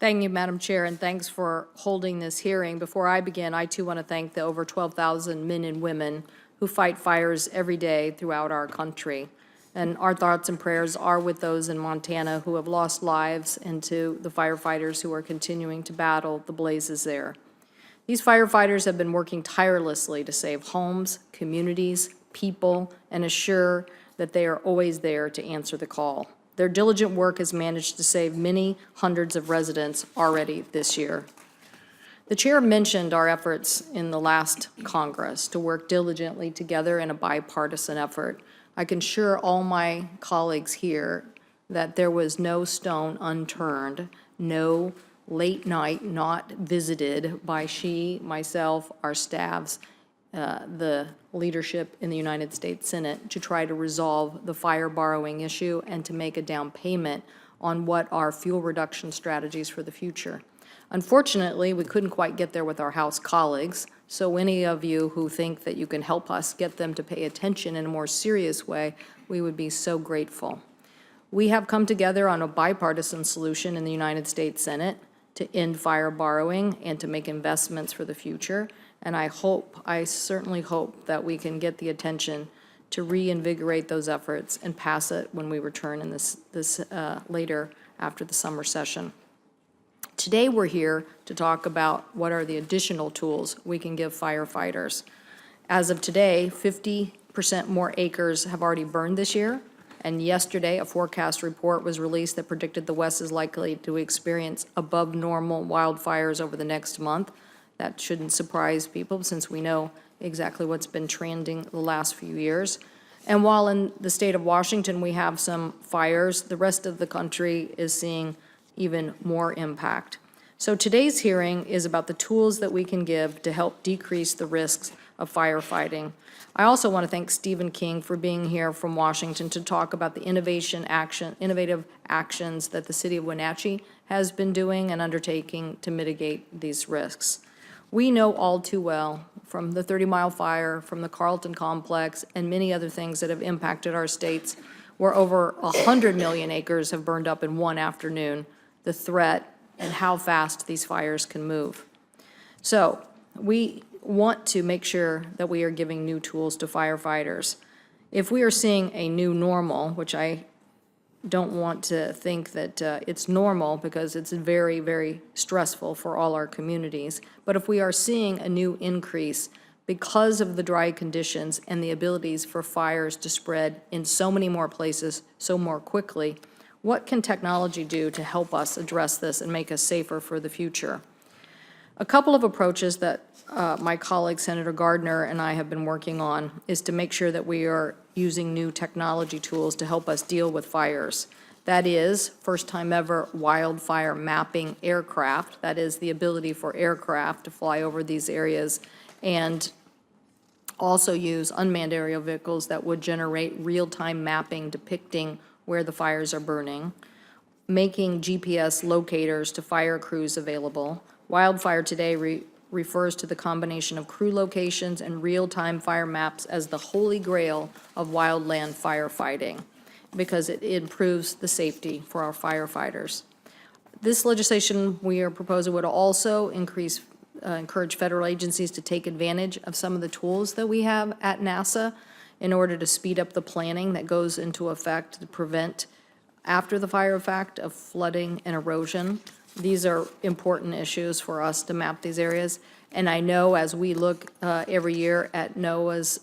Thank you, Madam Chair, and thanks for holding this hearing. Before I begin, I too want to thank the over 12,000 men and women who fight fires every day throughout our country. And our thoughts and prayers are with those in Montana who have lost lives and to the firefighters who are continuing to battle the blazes there. These firefighters have been working tirelessly to save homes, communities, people, and assure that they are always there to answer the call. Their diligent work has managed to save many hundreds of residents already this year. The chair mentioned our efforts in the last Congress to work diligently together in a bipartisan effort. I can assure all my colleagues here that there was no stone unturned, no late night not visited by myself, our staffs, the leadership in the United States Senate to try to resolve the fire borrowing issue and to make a down payment on what are fuel reduction strategies for the future. Unfortunately, we couldn't quite get there with our House colleagues, so any of you who think that you can help us get them to pay attention in a more serious way, we would be so grateful. We have come together on a bipartisan solution in the United States Senate to end fire borrowing and to make investments for the future. And I certainly hope that we can get the attention to reinvigorate those efforts and pass it when we return in this later after the summer session. Today we're here to talk about what are the additional tools we can give firefighters. As of today, 50% more acres have already burned this year. And yesterday, a forecast report was released that predicted the West is likely to experience above normal wildfires over the next month. That shouldn't surprise people since we know exactly what's been trending the last few years. And while in the state of Washington we have some fires, the rest of the country is seeing even more impact. So today's hearing is about the tools that we can give to help decrease the risks of firefighting. I also want to thank Stephen King for being here from Washington to talk about the innovative actions that the city of Wenatchee has been doing and undertaking to mitigate these risks. We know all too well from the 30-mile fire, from the Carlton complex, and many other things that have impacted our states, where over 100 million acres have burned up in one afternoon, the threat and how fast these fires can move. So we want to make sure that we are giving new tools to firefighters. If we are seeing a new normal, which I don't want to think that it's normal because it's very, very stressful for all our communities, but if we are seeing a new increase because of the dry conditions and the abilities for fires to spread in so many more places so more quickly, what can technology do to help us address this and make us safer for the future? A couple of approaches that my colleague Senator Gardner and I have been working on is to make sure that we are using new technology tools to help us deal with fires. That is, first time ever wildfire mapping aircraft. That is the ability for aircraft to fly over these areas and also use unmanned aerial vehicles that would generate real-time mapping depicting where the fires are burning, making GPS locators to fire crews available. Wildfire Today refers to the combination of crew locations and real-time fire maps as the holy grail of wildland firefighting because it improves the safety for our firefighters. This legislation we are proposing would also encourage federal agencies to take advantage of some of the tools that we have at NASA in order to speed up the planning that goes into effect to prevent after the fire effect of flooding and erosion. These are important issues for us to map these areas. And I know as we look every year at NOAA's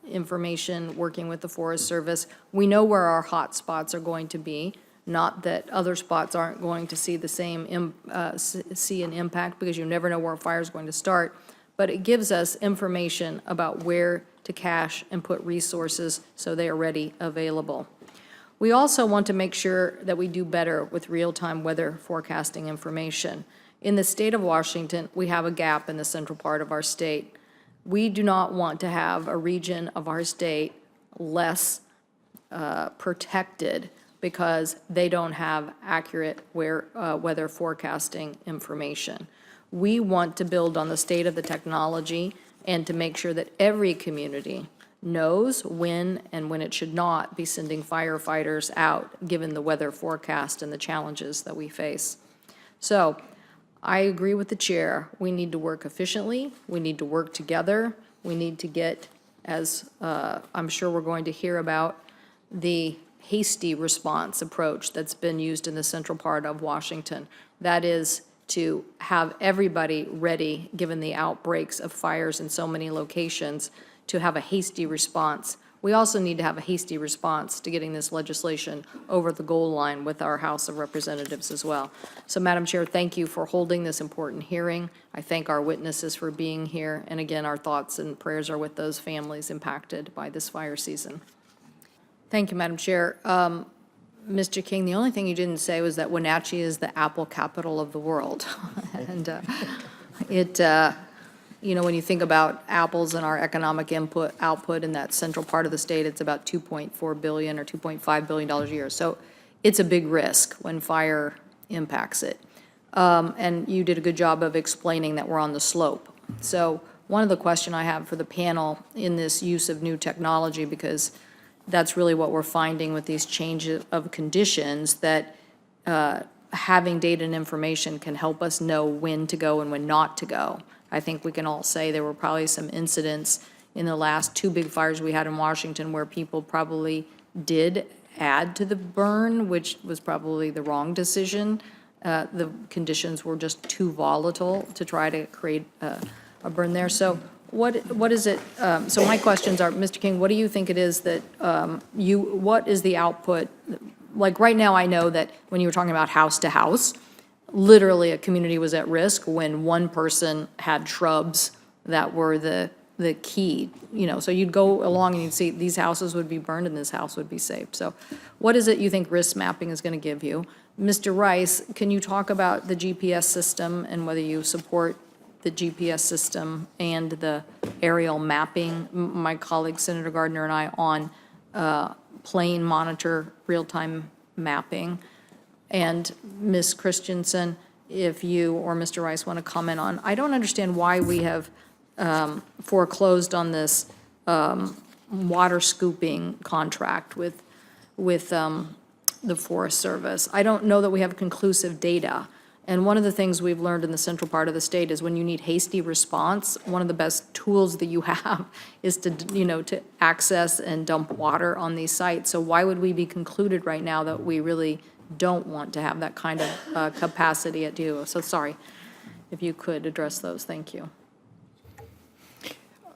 information working with the Forest Service, we know where our hot spots are going to be. Not that other spots aren't going to see the same see an impact because you never know where a fire is going to start, but it gives us information about where to cache and put resources so they are ready available. We also want to make sure that we do better with real-time weather forecasting information. In the state of Washington, we have a gap in the central part of our state. We do not want to have a region of our state less protected because they don't have accurate weather forecasting information. We want to build on the state of the technology and to make sure that every community knows when and when it should not be sending firefighters out given the weather forecast and the challenges that we face. So I agree with the chair. We need to work efficiently. We need to work together. We need to get, as I'm sure we're going to hear about, the hasty response approach that's been used in the central part of Washington. That is to have everybody ready, given the outbreaks of fires in so many locations, to have a hasty response. We also need to have a hasty response to getting this legislation over the goal line with our House of Representatives as well. So, Madam Chair, thank you for holding this important hearing. I thank our witnesses for being here. And again, our thoughts and prayers are with those families impacted by this fire season. Thank you, Madam Chair. Mr. King, the only thing you didn't say was that Wenatchee is the apple capital of the world. And you know, when you think about apples and our economic output in that central part of the state, it's about $2.4 billion or $2.5 billion a year. So it's a big risk when fire impacts it. And you did a good job of explaining that we're on the slope. So one of the questions I have for the panel in this use of new technology, because that's really what we're finding with these changes of conditions, that having data and information can help us know when to go and when not to go. I think we can all say there were probably some incidents in the last 2 big fires we had in Washington where people probably did add to the burn, which was probably the wrong decision. The conditions were just too volatile to try to create a burn there. So what is it, so my questions are, Mr. King, what do you think it is that what is the output? Like right now, I know that when you were talking about house to house, literally a community was at risk when one person had shrubs that were the key, you know, so you'd go along and you'd see these houses would be burned and this house would be saved. So what is it you think risk mapping is going to give you? Mr. Rice, can you talk about the GPS system and whether you support the GPS system and the aerial mapping? My colleague Senator Gardner and I on plane monitor real-time mapping. And Ms. Christensen, if you or Mr. Rice want to comment on, I don't understand why we have foreclosed on this water scooping contract with the Forest Service. I don't know that we have conclusive data. And one of the things we've learned in the central part of the state is when you need hasty response, one of the best tools that you have is to, you know, to access and dump water on these sites. So why would we be concluded right now that we really don't want to have that kind of capacity at DOE? So sorry, if you could address those, thank you.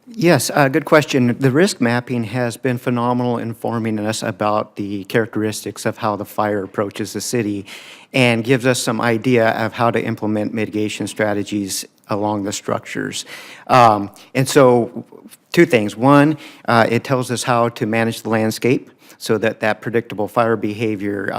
Yes, good question. The risk mapping has been phenomenal in informing us about the characteristics of how the fire approaches the city and gives us some idea of how to implement mitigation strategies along the structures. And so 2 things. One, it tells us how to manage the landscape so that that predictable fire behavior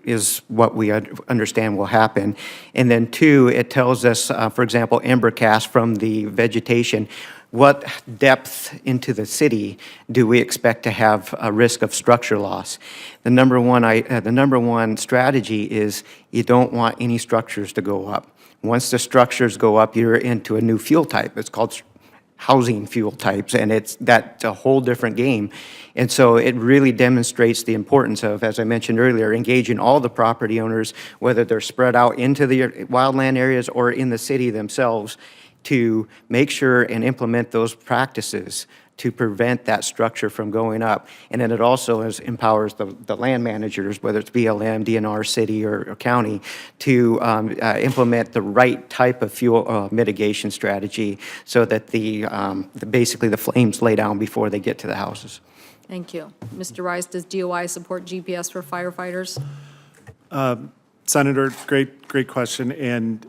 is what we understand will happen. And then 2, it tells us, for example, embercast from the vegetation, what depth into the city do we expect to have a risk of structure loss? The number one strategy is you don't want any structures to go up. Once the structures go up, you're into a new fuel type. It's called housing fuel types, and that's a whole different game. And so it really demonstrates the importance of, as I mentioned earlier, engaging all the property owners, whether they're spread out into the wildland areas or in the city themselves, to make sure and implement those practices to prevent that structure from going up. And then it also empowers the land managers, whether it's BLM, DNR, city, or county, to implement the right type of fuel mitigation strategy so that basically the flames lay down before they get to the houses. Thank you. Mr. Rice, does DOI support GPS for firefighters? Senator, great question, and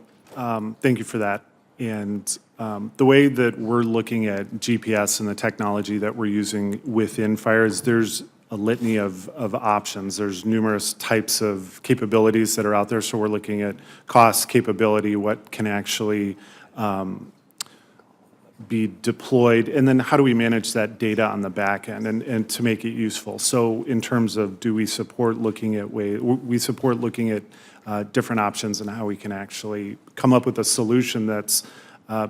thank you for that. And the way that we're looking at GPS and the technology that we're using within fires, there's a litany of options. There's numerous types of capabilities that are out there. So we're looking at cost, capability, what can actually be deployed, and then how do we manage that data on the back end and to make it useful. So in terms of do we support looking at we support looking at different options and how we can actually come up with a solution that's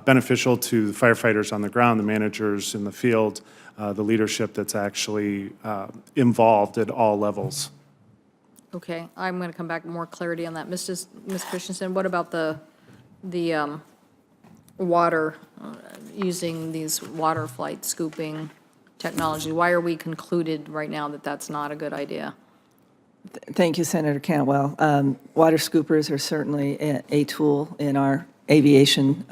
beneficial to the firefighters on the ground, the managers in the field, the leadership that's actually involved at all levels. Okay, I'm going to come back with more clarity on that. Ms. Christensen, what about the water, using these water flight scooping technology? Why are we concluded right now that that's not a good idea? Thank you, Senator Cantwell. Water scoopers are certainly a tool in our aviation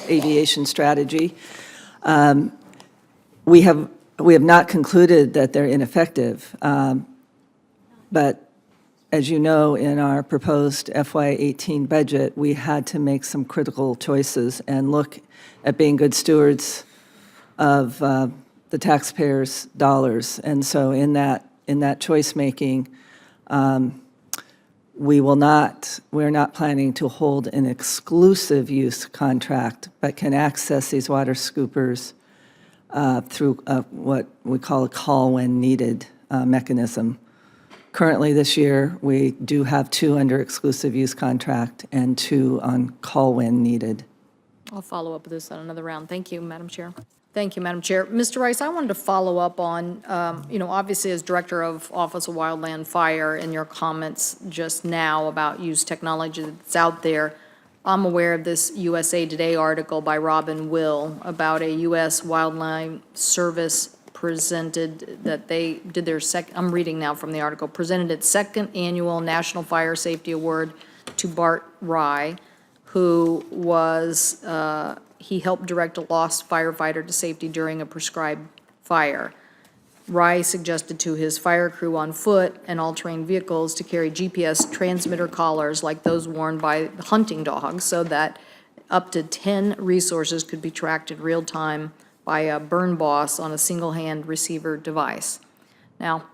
aviation strategy. We have not concluded that they're ineffective, but as you know, in our proposed FY18 budget, we had to make some critical choices and look at being good stewards of the taxpayers' dollars. And so in that choice-making, we're not planning to hold an exclusive use contract, but can access these water scoopers through what we call a call-when-needed mechanism. Currently, this year, we do have 2 under exclusive use contract and 2 on call-when-needed. I'll follow up with this on another round. Thank you, Madam Chair. Thank you, Madam Chair. Mr. Rice, I wanted to follow up on, obviously as Director of Office of Wildland Fire, in your comments just now about used technology that's out there, I'm aware of this USA Today article by Robin Will about a U.S. Wildlife Service presented that they did their I'm reading now from the article, presented its 2nd annual National Fire Safety Award to Bart Rye, who was, he helped direct a lost firefighter to safety during a prescribed fire. Rye suggested to his fire crew on foot and all-terrain vehicles to carry GPS transmitter collars like those worn by hunting dogs so that up to 10 resources could be tracked in real time by a burn boss on a single-hand receiver device. Now,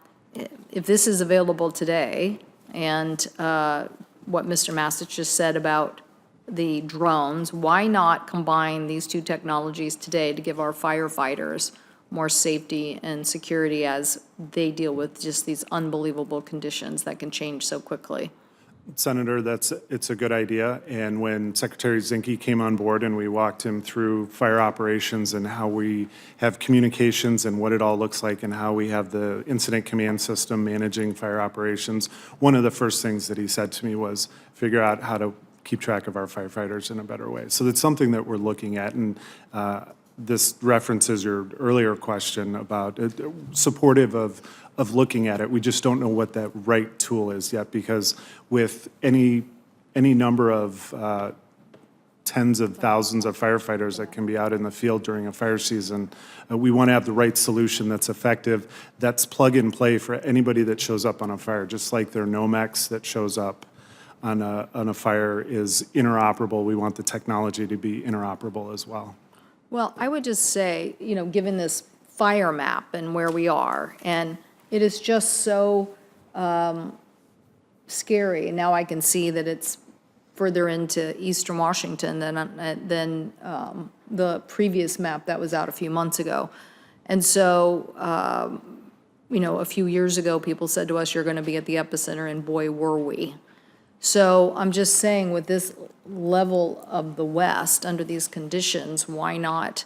if this is available today, and what Mr. Massich just said about the drones, why not combine these 2 technologies today to give our firefighters more safety and security as they deal with just these unbelievable conditions that can change so quickly? Senator, it's a good idea. And when Secretary Zinke came on board and we walked him through fire operations and how we have communications and what it all looks like and how we have the incident command system managing fire operations, one of the first things that he said to me was figure out how to keep track of our firefighters in a better way. So that's something that we're looking at. And this references your earlier question about supportive of looking at it. We just don't know what that right tool is yet, because with any number of tens of thousands of firefighters that can be out in the field during a fire season, we want to have the right solution that's effective, that's plug and play for anybody that shows up on a fire, just like their Nomex that shows up on a fire is interoperable. We want the technology to be interoperable as well. Well, I would just say, given this fire map and where we are, and it is just so scary. And now I can see that it's further into eastern Washington than the previous map that was out a few months ago. And so, a few years ago, people said to us, you're going to be at the epicenter, and boy, were we. So I'm just saying, with this level of the West, under these conditions, why not,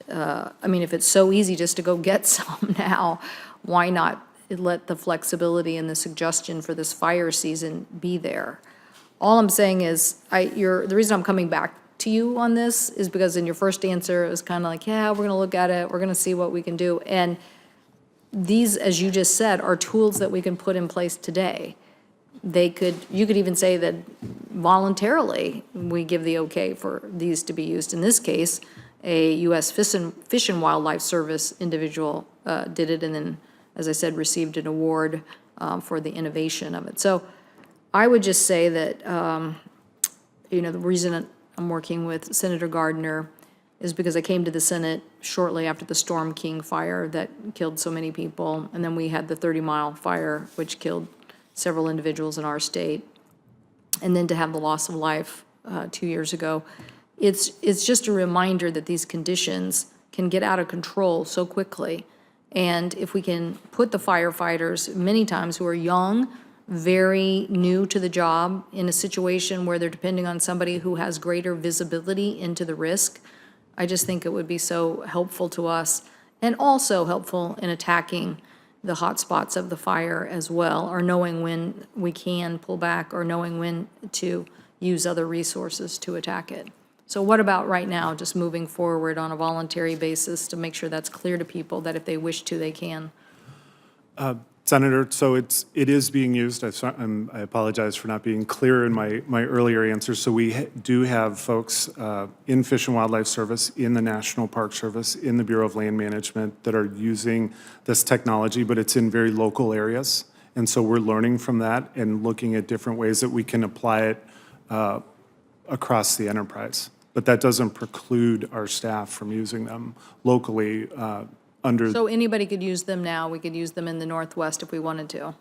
if it's so easy just to go get some now, why not let the flexibility and the suggestion for this fire season be there? All I'm saying is, the reason I'm coming back to you on this is because in your first answer, it was kind of like, yeah, we're going to look at it, we're going to see what we can do. And these, as you just said, are tools that we can put in place today. You could even say that voluntarily, we give the okay for these to be used. In this case, a U.S. Fish and Wildlife Service individual did it, and then, as I said, received an award for the innovation of it. So I would just say that, the reason I'm working with Senator Gardner is because I came to the Senate shortly after the Storm King fire that killed so many people, and then we had the 30-mile fire, which killed several individuals in our state, and then to have the loss of life 2 years ago. It's just a reminder that these conditions can get out of control so quickly. And if we can put the firefighters, many times who are young, very new to the job, in a situation where they're depending on somebody who has greater visibility into the risk, I just think it would be so helpful to us, and also helpful in attacking the hot spots of the fire as well, or knowing when we can pull back, or knowing when to use other resources to attack it. So what about right now, just moving forward on a voluntary basis to make sure that's clear to people that if they wish to, they can? Senator, so it is being used. I apologize for not being clear in my earlier answers. So we do have folks in Fish and Wildlife Service, in the National Park Service, in the Bureau of Land Management that are using this technology, but it's in very local areas. And so we're learning from that and looking at different ways that we can apply it across the enterprise. But that doesn't preclude our staff from using them locally under So anybody could use them now, we could use them in the Northwest if we wanted to.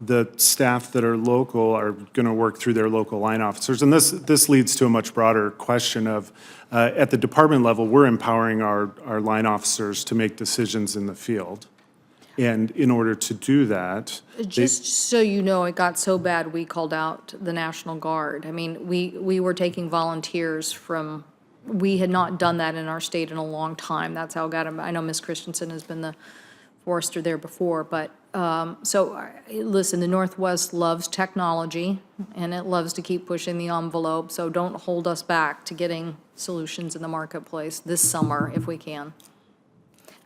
the staff that are local are going to work through their local line officers. And this leads to a much broader question of, at the department level, we're empowering our line officers to make decisions in the field. And in order to do that, Just so you know, it got so bad, we called out the National Guard. I mean, we were taking volunteers from, we had not done that in our state in a long time. That's how it got, I know Ms. Christensen has been the forester there before, but, listen, the Northwest loves technology, and it loves to keep pushing the envelope, so don't hold us back to getting solutions in the marketplace this summer if we can.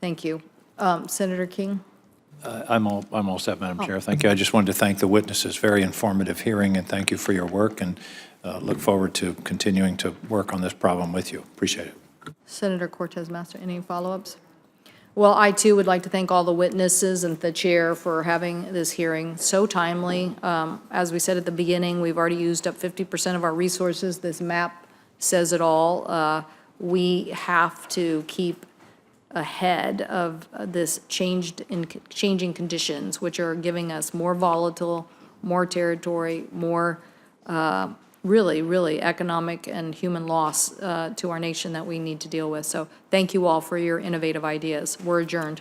Thank you. Senator King? I'm all set, Madam Chair. Thank you. I just wanted to thank the witnesses. Very informative hearing, and thank you for your work, and look forward to continuing to work on this problem with you. Appreciate it. Senator Cortez Master, any follow-ups? Well, I too would like to thank all the witnesses and the chair for having this hearing so timely. As we said at the beginning, we've already used up 50% of our resources. This map says it all. We have to keep ahead of this changing conditions, which are giving us more volatile, more territory, more really economic and human loss to our nation that we need to deal with. So thank you all for your innovative ideas. We're adjourned.